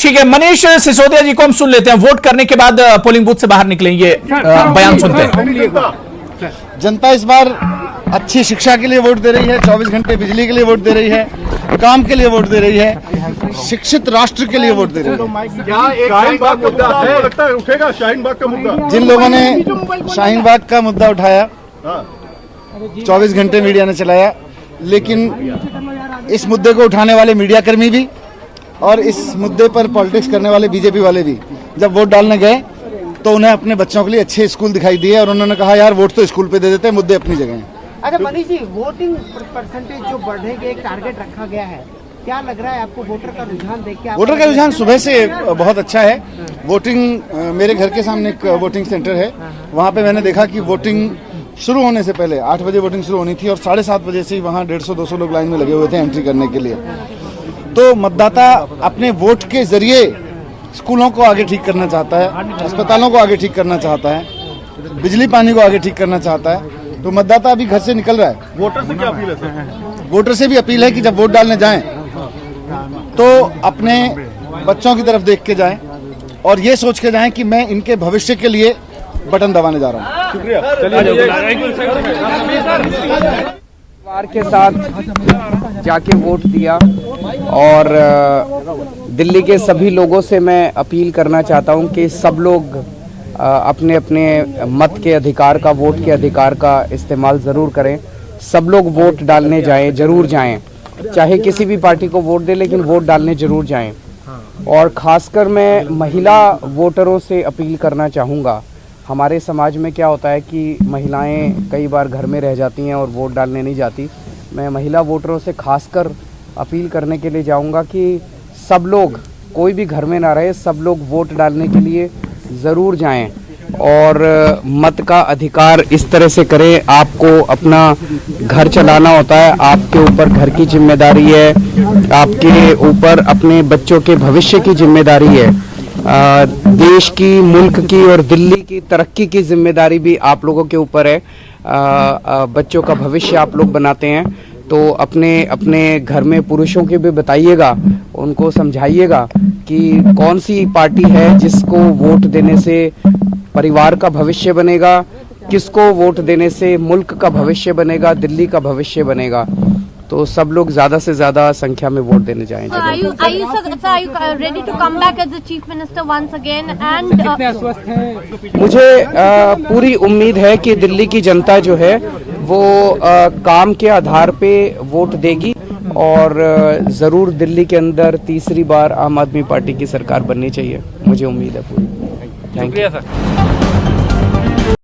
ठीक है, मनीष सिसोदिया जी को हम सुन लेते हैं। वोट करने के बाद पोलिंग बूथ से बाहर निकलेंगे, बयान सुनते हैं। जनता इस बार अच्छी शिक्षा के लिए वोट दे रही है, 24 घंटे बिजली के लिए वोट दे रही है, काम के लिए वोट दे रही है, शिक्षित राष्ट्र के लिए वोट दे रही है। शाहीन बाग का मुद्दा आपको लगता है उठेगा? शाहीन बाग का मुद्दा जिन लोगों ने शाहीन बाग का मुद्दा उठाया, 24 घंटे मीडिया ने चलाया, लेकिन इस मुद्दे को उठाने वाले मीडिया कर्मी भी और इस मुद्दे पर पॉलिटिक्स करने वाले बीजेपी वाले भी जब वोट डालने गए तो उन्हें अपने बच्चों के लिए अच्छे स्कूल दिखाई दिए और उन्होंने कहा यार वोट तो स्कूल पे दे देते हैं, मुद्दे अपनी जगह हैं। अच्छा मनीष जी, वोटिंग परसेंटेज जो बढ़ने के एक टारगेट रखा गया है, क्या लग रहा है आपको वोटर का रुझान देख के? वोटर का रुझान सुबह से बहुत अच्छा है। वोटिंग मेरे घर के सामने एक वोटिंग सेंटर है, वहाँ पे मैंने देखा कि वोटिंग शुरू होने से पहले 8 बजे वोटिंग शुरू होनी थी और 7:30 बजे से ही वहाँ 150-200 लोग लाइन में लगे हुए थे एंट्री करने के लिए। तो मतदाता अपने वोट के जरिए स्कूलों को आगे ठीक करना चाहता है, अस्पतालों को आगे ठीक करना चाहता है, बिजली पानी को आगे ठीक करना चाहता है। तो मतदाता अभी घर से निकल रहा है। वोटर से क्या अपील है सर? वोटर से भी अपील है कि जब वोट डालने जाएं तो अपने बच्चों की तरफ देख के जाएं और ये सोच के जाएं कि मैं इनके भविष्य के लिए बटन दबाने जा रहा हूँ। शुक्रिया। परिवार के साथ जाके वोट दिया और दिल्ली के सभी लोगों से मैं अपील करना चाहता हूं कि सब लोग अपने अपने मत के अधिकार का, वोट के अधिकार का इस्तेमाल ज़रूर करें। सब लोग वोट डालने जाएं, ज़रूर जाएं, चाहे किसी भी पार्टी को वोट दें, लेकिन वोट डालने ज़रूर जाएं। और ख़ासकर मैं महिला वोटरों से अपील करना चाहूँगा। हमारे समाज में क्या होता है कि महिलाएं कई बार घर में रह जाती हैं और वोट डालने नहीं जाती। मैं महिला वोटरों से खासकर अपील करने के लिए जाऊंगा कि सब लोग, कोई भी घर में ना रहे, सब लोग वोट डालने के लिए ज़रूर जाएं और मत का अधिकार इस तरह से करें। आपको अपना घर चलाना होता है, आपके ऊपर घर की जिम्मेदारी है, आपके ऊपर अपने बच्चों के भविष्य की जिम्मेदारी है, देश की, मुल्क की और दिल्ली की तरक्की की जिम्मेदारी भी आप लोगों के ऊपर है। बच्चों का भविष्य आप लोग बनाते हैं, तो अपने अपने घर में पुरुषों के भी बताइएगा, उनको समझाइएगा कि कौन सी पार्टी है जिसको वोट देने से परिवार का भविष्य बनेगा, किसको वोट देने से मुल्क का भविष्य बनेगा, दिल्ली का भविष्य बनेगा। तो सब लोग ज्यादा से ज्यादा संख्या में वोट देने जाएं। Are you ready to come back as the chief minister once again? And मुझे पूरी उम्मीद है कि दिल्ली की जनता जो है वो काम के आधार पे वोट देगी और ज़रूर दिल्ली के अंदर तीसरी बार आम आदमी पार्टी की सरकार बननी चाहिए। मुझे उम्मीद है पूरी। Thank you sir.